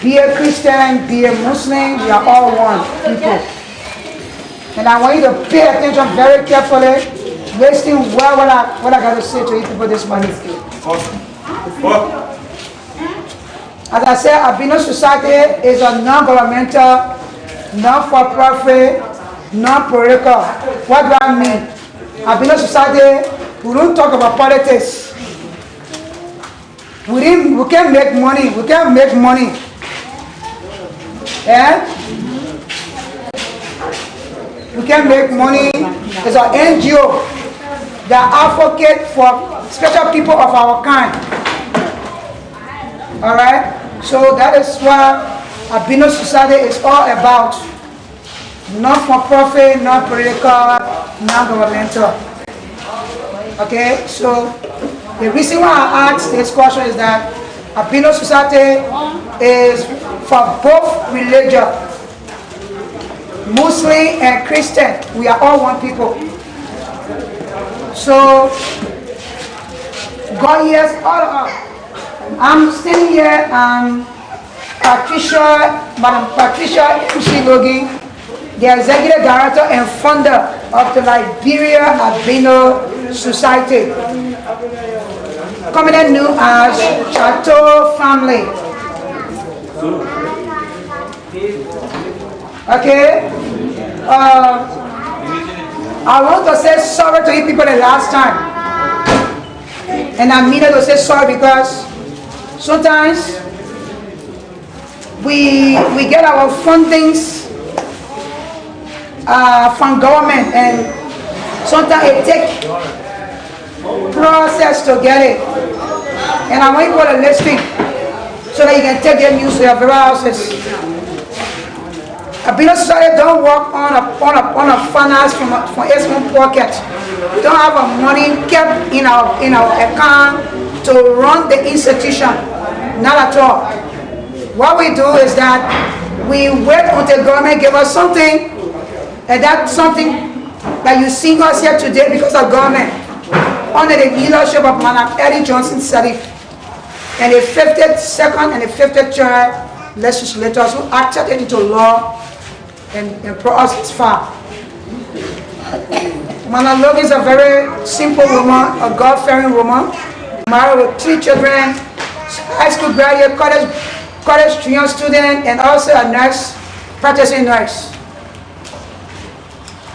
Be a Christian, be a Muslim, we are all one people. And I want you to pay attention very carefully, listening well what I got to say to you people this morning. As I said, Albino Society is a non-governmental, non-for-profit, non-political. What do I mean? Albino Society, we don't talk about politics. We can't make money. We can't make money. Yeah? We can't make money. It's an NGO that advocate for special people of our kind. Alright? So that is what Albino Society is all about. Not for profit, not political, not governmental. Okay? So the reason why I asked this question is that Albino Society is for both religion, Muslim and Christian. We are all one people. So God hears all of us. I'm sitting here, Madam Patricia MC Logan, the executive director and founder of the Liberia Albino Society, commonly known as Chateau Family. Okay? I want to say sorry to you people the last time. And I needed to say sorry because sometimes we get our fundings from government, and sometimes it takes process to get it. And I want you to listen so that you can take your news to your very houses. Albino Society don't work on a finance from its own pocket. We don't have our money kept in our account to run the institution. Not at all. What we do is that we wait until government give us something, and that's something that you see us here today because of government, under the leadership of Madam Eddie Johnson Sadiq, and the 52nd and the 53rd legislators who acted it into law and brought us this far. Madam Logan is a very simple woman, a God-fearing woman, married with 3 children, high school graduate, college student, and also a nurse, practicing nurse.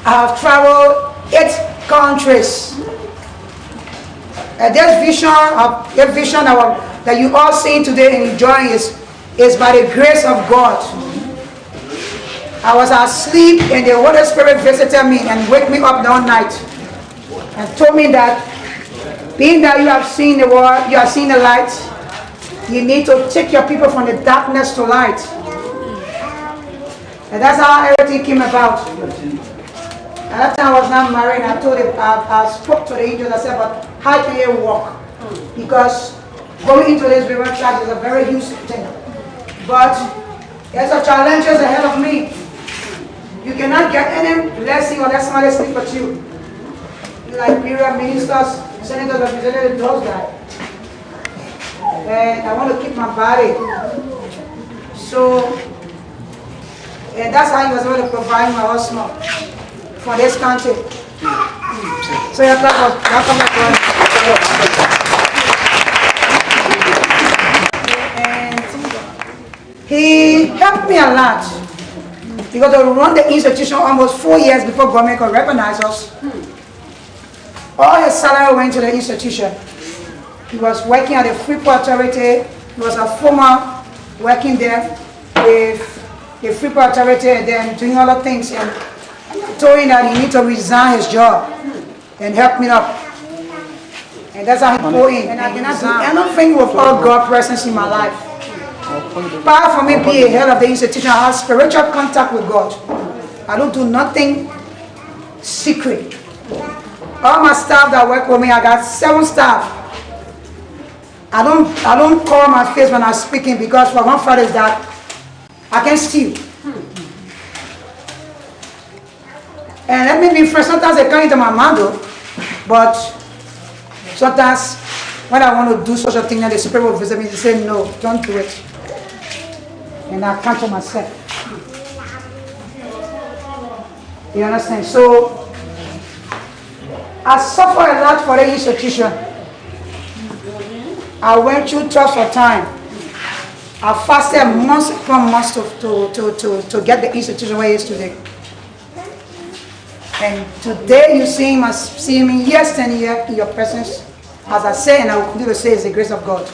I have traveled 8 countries. And this vision that you all seeing today and enjoying is by the grace of God. I was asleep and the Holy Spirit visited me and woke me up that night and told me that being that you have seen the world, you have seen the light, you need to take your people from the darkness to light. And that's how everything came about. At that time I was not married, and I spoke to the angels. I said, but how can you walk? Because going into this river track is a very huge thing. But there's a challenges ahead of me. You cannot get any blessing unless somebody speak with you. Liberia ministers, senators, representatives, those guys. And I want to keep my body. So, and that's how he was able to provide my husband for this country. So your clap and he helped me a lot. Because to run the institution almost 4 years before government could recognize us. All his salary went to the institution. He was working at the Freeport Authority. He was a former working there with the Freeport Authority and then doing other things. And I told him that he need to resign his job and help me up. And that's how he poured in. And I cannot do anything without God's presence in my life. Apart from me being head of the institution, I have spiritual contact with God. I don't do nothing secret. All my staff that work with me, I got 7 staff. I don't cover my face when I'm speaking because for one fact is that I can steal. And let me be frank, sometimes they come into my mind though, but sometimes when I want to do such a thing and the Spirit will visit me, they say no, don't do it. and I count for myself. You understand? So I suffer a lot for the institution. I went through tough for time. I fasted months upon months to get the institution where it is today. And today you see me year standing here in your presence. As I say, and I will continue to say, it's the grace of God.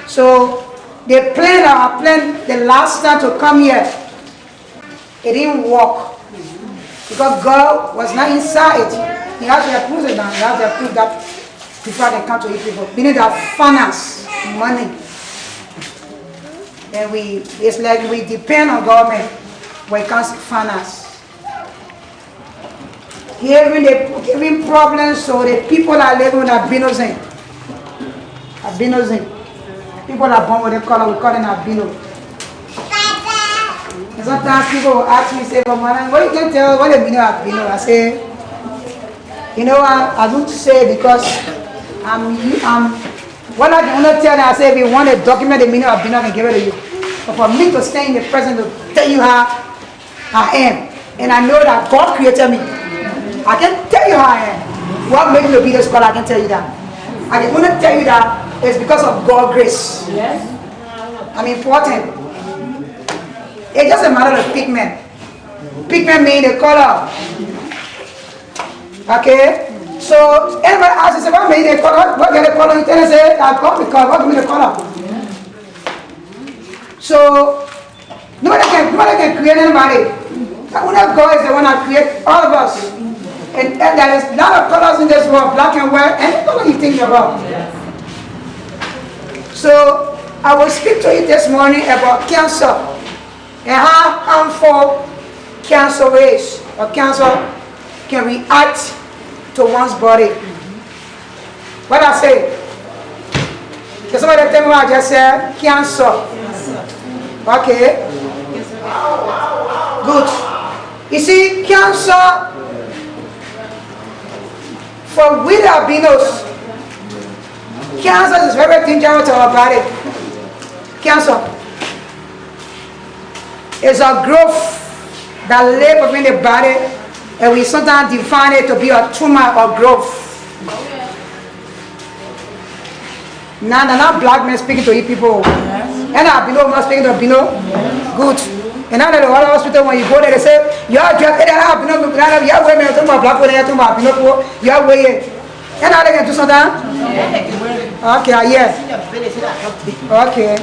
So the plan I planned the last time to come here, it didn't work. Because God was not inside. He has to approve it now. He has to approve that before they come to you people. We need to have finance, money. And it's like we depend on government when it comes to finance. Giving problems so the people are living with albinos in. Albinos in. People are born with a color, we call them albino. And sometimes people ask me, say, "Man, what you can tell what the meaning of albino?" I say, you know, I don't say because what I can only tell them, I say, if you want to document the meaning of albino, I can give it to you. But for me to stay in the present to tell you how I am, and I know that God created me. I can tell you how I am. What made me to be this scholar, I can tell you that. I can only tell you that it's because of God's grace. Yes. I'm important. It's just a matter of pigment. Pigment means the color. Okay? So, anybody asks, say, what made the color? What get the color? You tell them, say, I got the color. What give me the color? So, nobody can create anybody. Only God is the one that creates all of us. And there is a lot of colors in this world, black and white, any color you think about. So, I will speak to you this morning about cancer and how harmful cancer is, or cancer can react to one's body. What I say? Can somebody tell me what I just said? Cancer. Okay. Good. You see, cancer, for we albinos, cancer is very dangerous to our body. Cancer is a growth that lives within the body, and we sometimes define it to be a tumor or growth. Now, they're not black men speaking to you people. And albino man speaking to albino. Good. And now, the other hospital, when you go there, they say, you're just albino, you're women, you're talking about black women, you're talking about albino, you're way. And now they can do something? Okay, yes. Okay.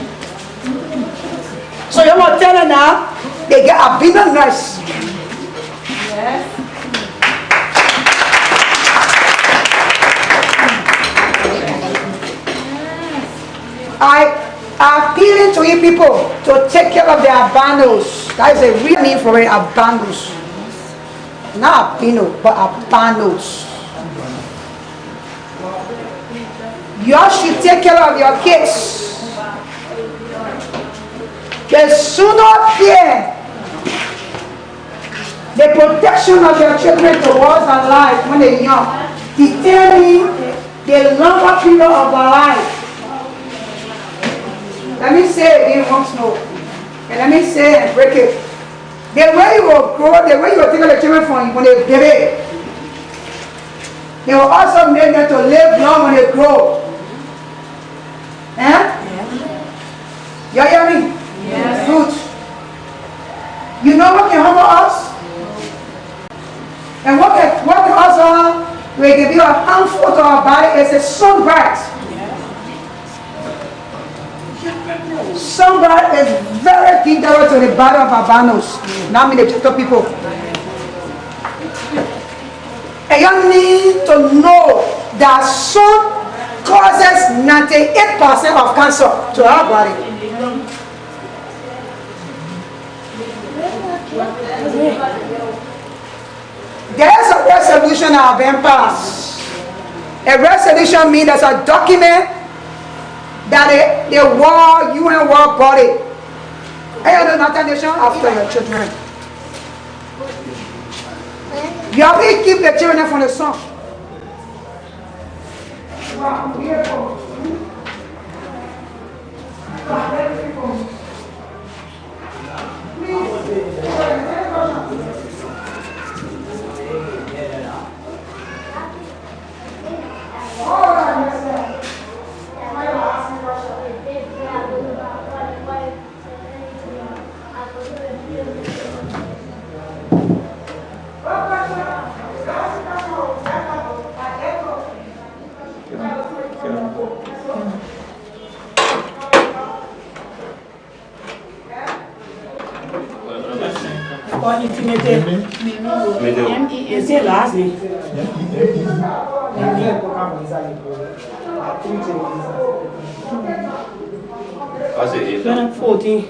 So you want to tell them now, they get albino nurse. Yes. I appealing to you people to take care of the albinos. That is a real name for it, albinos. Not albino, but albinos. You all should take care of your kids. The sooner fear the protection of your children towards their life when they're young, determine the longer period of their life. Let me say it again once more. And let me say it and break it. The way you will grow, the way you will take the children from when they're baby, they will also make them to live long when they grow. Eh? Yeah. You hear me? Yes. Good. You know what can harm us? And what can also can be harmful to our body is a sunburn. Sunburn is very dangerous to the body of albinos. Now I'm the gentle people. And you need to know that sun causes 98% of cancer to our body. There is a resolution that has been passed. A resolution means there's a document that the war, UN war body, and the United Nations after your children. You have to keep the children from the sun. Wow, beautiful. Or intimidate. Is it last name? What's it? 14.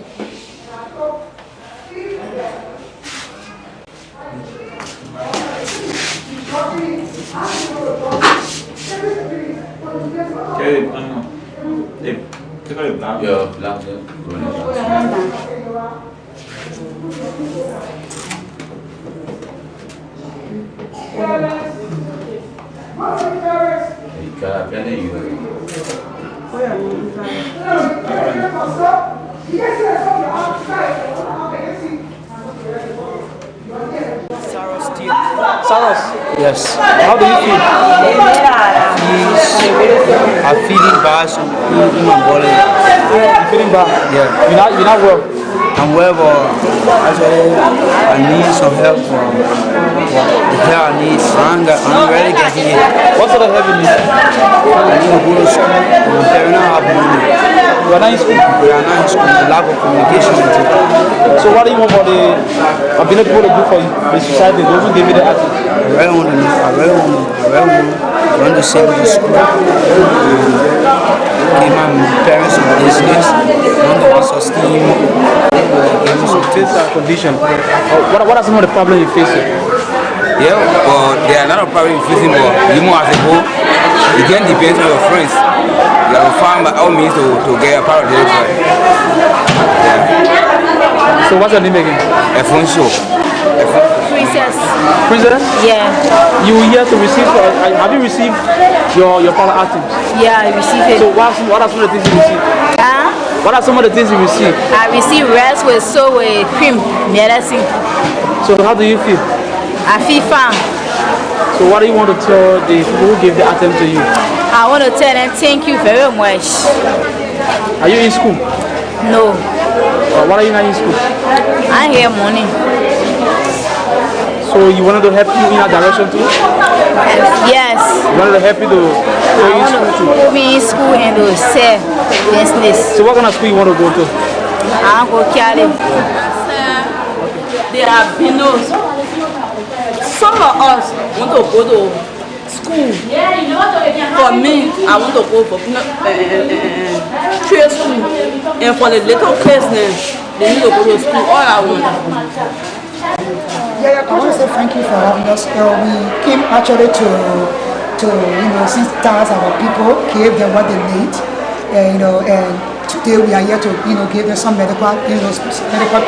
Yeah, black. Saros, yes. How do you feel? I'm feeling bad in my body. You're feeling bad? Yeah. You're not well? I'm well, but actually I need some help from the help I need. I'm ready to get here. What sort of help you need? I need to go to school. My parents don't have money. You are not in school? We are not in school. The lack of communication with it. So what do you want for the Albino people to do for you? The society, they won't give you the attitude. I really want to send me to school. Give my parents some business. I want to also scheme. This condition. What are some of the problems you face? Yeah, but there are a lot of problems facing, but you know as a whole, it can depend on your friends. You have to find by all means to get a part of the life. Yeah. So what's your name again? Afonso. Princess. Princess? Yeah. You here to receive, have you received your power items? Yeah, I received it. So what are some of the things you received? Huh? What are some of the things you received? I received rice with soap with cream, medicine. So how do you feel? I feel fine. So what do you want to tell the people who gave the item to you? I want to tell them thank you very much. Are you in school? No. What are you not in school? I hear money. So you wanted to help you in that direction too? Yes. You wanted to help you to go I in want school to too? put me in school and to sell business. So what kind of school you want to go to? I want to go Cali. They are Albinos. Some of us want to go to school. For me, I want to go for trade school. And for the little kids, they need to go to school. All I want. Yeah, I want to say thank you for having us. We came actually to sensitize our people, give them what they need, and today we are here to give them some medical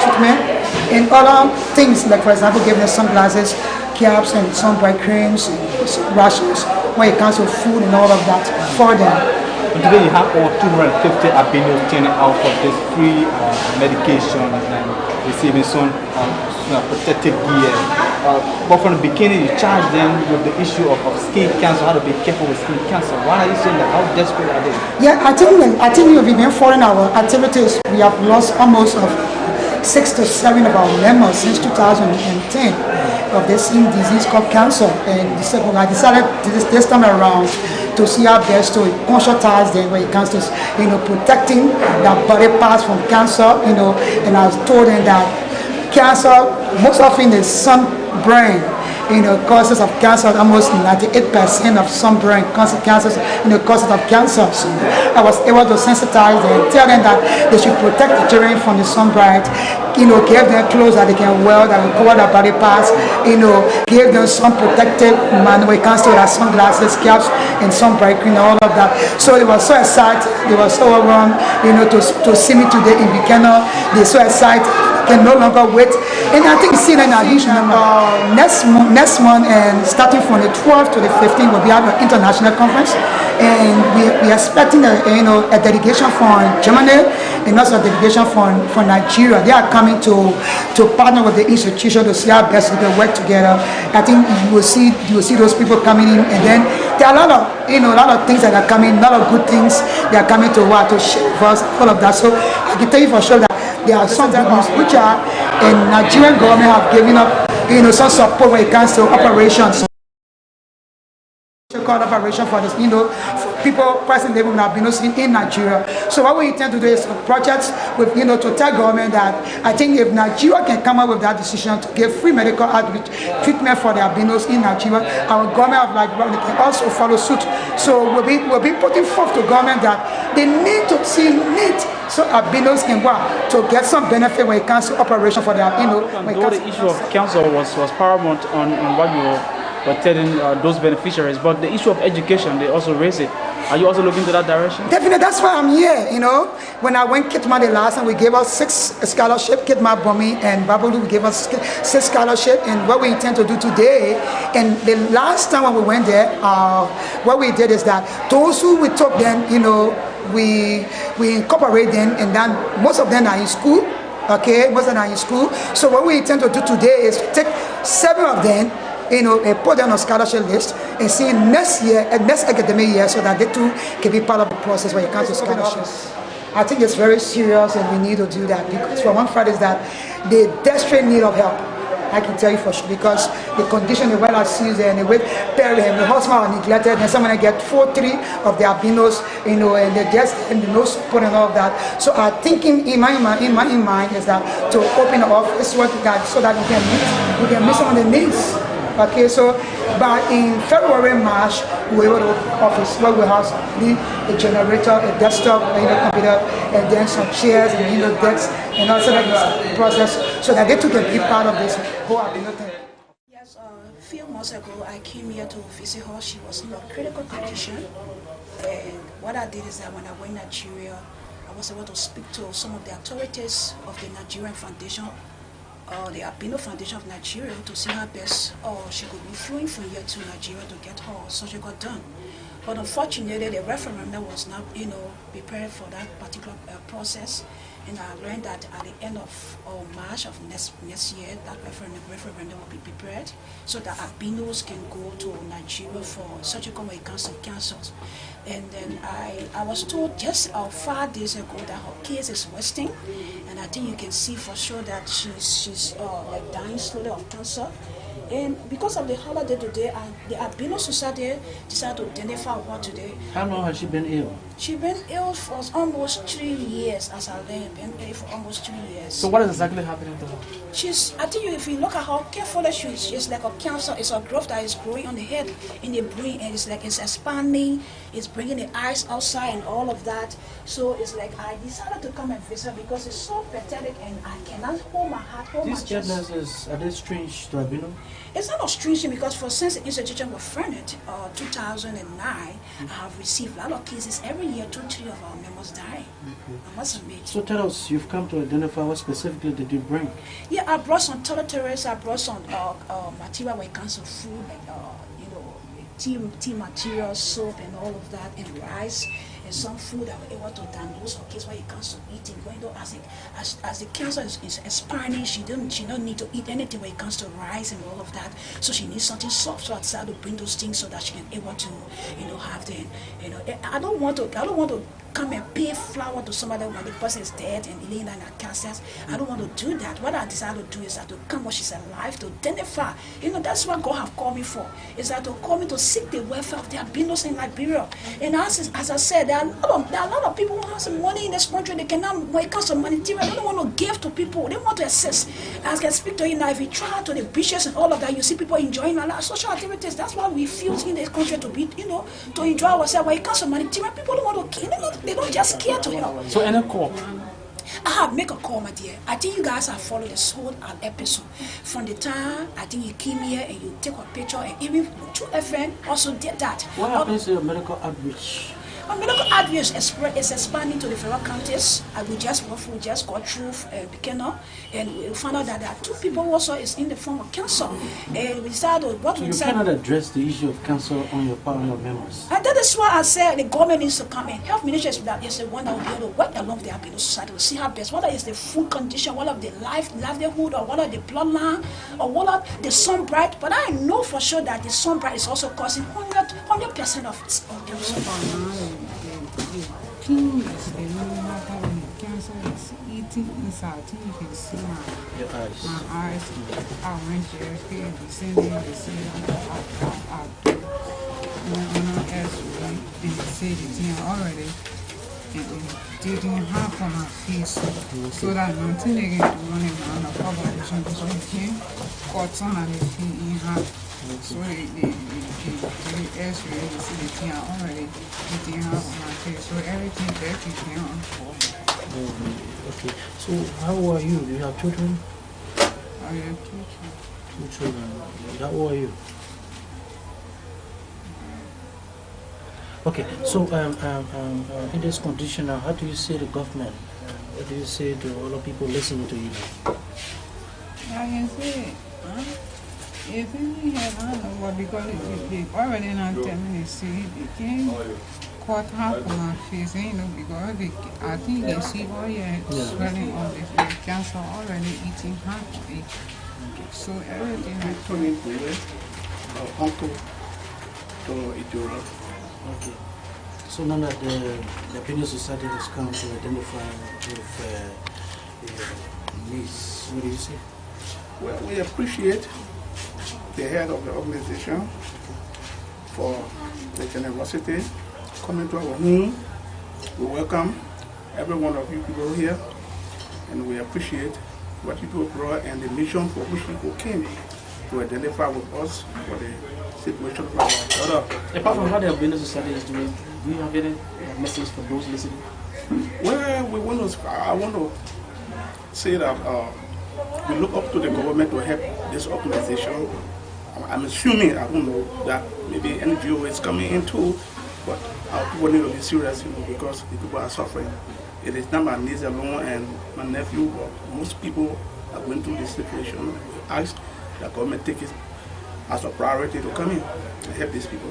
treatment and other things, like for example give them sunglasses, caps, and some bright creams, rations when it comes to food and all of that for them. And today you have over 250 albinos turning out for this free medication and receiving some protective gear. But from the beginning you charged them with the issue of skin cancer, how to be careful with skin cancer. Why are you saying that? How desperate are they? Yeah, I think we've been following our activities. We have lost almost 6 to 7 of our members since 2010 of this disease called cancer. And I decided this time around to see our best to conscientize them when it comes to protecting their body parts from cancer. And I told them that cancer most often is sunburn. Causes of cancer, almost 98% of sunburn cancers, causes of cancer. So I was able to sensitize them, tell them that they should protect the children from the sunbright, give them clothes that they can wear that will cover their body parts, give them some protective man when it comes to their sunglasses, caps, and sunbright cream, all of that. So they were so excited, they were so overwhelmed, to see me today in Buchanan. They're so excited, can no longer wait. And I think seeing an addition next month, and starting from the 12th to the 15th, we'll be having an international conference, and we are expecting a delegation from Germany and also a delegation from Nigeria. They are coming to partner with the institution to see how best we can work together. I think you will see those people coming in, and then there are a lot of things that are coming, a lot of good things that are coming to share with us, all of that. So I can tell you for sure that there are some good news which are, and Nigerian government have given up some support when it comes to operations. Called operation for this, for people presently living with albinos in Nigeria. So what we intend to do is projects with, to tell government that I think if Nigeria can come up with that decision to give free medical outreach treatment for the albinos in Nigeria, our government of Liberia can also follow suit. So we'll be putting forth to government that they need to see so albinos can go out to get some benefit when it comes to operation for the albino. Though the issue of cancer was paramount on what you were telling those beneficiaries, but the issue of education, they also raise it. Are you also looking to that direction? Definitely, that's why I'm here, When I went Kitma the last time, we gave us 6 scholarships, Kitma, Bomi, and Babalu, we gave us 6 scholarships, and what we intend to do today, and the last time when we went there, what we did is that those who we took then, we incorporate them, and then most of them are in school, okay, most of them are in school. So what we intend to do today is take 7 of them, put them on scholarship list and see next academic year so that they too can be part of the process when it comes to scholarships. I think it's very serious and we need to do that because for one fact is that they desperate need of help. I can tell you for sure because the condition the weather sees and the way the husband are neglected and someone get 4-3 of the albinos, and they just and the no support and all of that. So our thinking in my mind is that to open the office so that we can meet some of the needs. Okay, so but in February, March, we will office where we have a generator, a desktop, computer, and then some chairs and desks, and also that process so that they too can be part of this whole albino thing. Yes, a few months ago, I came here to visit her. She was in a critical condition, and what I did is that when I went to Nigeria, I was able to speak to some of the authorities of the Nigerian Foundation. The Albino Foundation of Nigeria to see how best she could be flying from here to Nigeria to get her surgical done. But unfortunately, the referendum was not, prepared for that particular process. And I learned that at the end of March of next year, that referendum will be prepared so that albinos can go to Nigeria for surgical when it comes to cancers. And then I was told just 5 days ago that her case is wasting, and I think you can see for sure that she's like dying slowly of cancer. And because of the holiday today, the Albino Society decided to identify her today. How long has she been ill? She's been ill for almost 3 years, as I learned, been ill for almost 3 years. So what is exactly happening to her? I think if you look at her carefully, she's like a cancer. It's a growth that is growing on the head, in the brain, and it's expanding. It's bringing the eyes outside and all of that. So it's like I decided to come and visit because it's so pathetic, and I cannot hold my heart, hold my chest. These diagnoses, are they strange to Albino? It's not a strange thing because since the institution was founded, 2009, I have received a lot of cases every year. 2-3 of our members die. I must admit. So tell us, you've come to identify what specifically did you bring? Yeah, I brought some toiletries, I brought some material when it comes to food, like tea material, soap, and all of that, and rice. And some food that were able to diagnose her case when it comes to eating. Going to as the cancer is expanding, she don't need to eat anything when it comes to rice and all of that. So she needs something soft. So I decided to bring those things so that she can able to, have them. I don't want to come and pay flour to somebody when the person is dead and laying down in a casket. I don't want to do that. What I decided to do is that to come when she's alive, to identify. That's what God have called me for. Is that to call me to seek the welfare of the albinos in Liberia. And as I said, there are a lot of people who have some money in this country. They cannot, when it comes to money, they don't want to give to people. They want to assist. As I can speak to you now, if you travel to the beaches and all of that, you see people enjoying a lot of social activities. That's why we feel in this country to be, to enjoy ourselves. When it comes to money, people don't want to, they don't just care to help. So any call? I have make a call, my dear. I think you guys have followed this whole episode. From the time I think you came here and you take a picture, and even 2FN also did that. What happens to your medical outreach? Our medical outreach is expanding to the federal counties. We just got through Bikeno, and we found out that there are 2 people also is in the form of cancer. And we decided what we decided. You cannot address the issue of cancer on your part, on your members. And that is why I said the government needs to come in. Health ministry is the one that will be able to work along the Albino Society to see how best, whether it's the food condition, what of the livelihood, or what of the bloodline, or what of the sunbright. But I know for sure that the sunbright is also causing 100% of cancer. The keenness and no matter when the cancer is eating inside, you can see my eyes are wrenching, descending, X-ray, and they say the thing already. And they didn't have on my face, so that until they get to run around the population, so they can't cut some of the thing in half. So they X-ray, they see the thing already, they didn't have on my face, so everything that is here on for. Okay. So how old are you? Do you have children? I have 2 children. 2 children. How old are you? Okay, so in this condition now, how do you say the government? What do you say to all the people listening to you? I can say, if you have, I don't know what, because they already not tell me, they say they can't cut half of my face, you know, because I think they see all your swelling on the cancer already eating half of it. So everything I told him uncle to Ethiopia. Okay. So now that the Albino Society has come to identify with niece, what do you say? Well, we appreciate the head of the organization for the generosity coming to our home. We welcome every one of you people here, and we appreciate what you people brought and the mission for which people came to identify with us for the situation of our daughter. Apart from what the Albino Society is doing, do you have any message for those listening? Well, I want to say that we look up to the government to help this organization. I'm assuming, I don't know, that maybe NGO is coming in too, but our people need to be serious, you know, because the people are suffering. It is not my niece alone and my nephew, but most people are going through this situation. We ask the government take it as a priority to come in and help these people.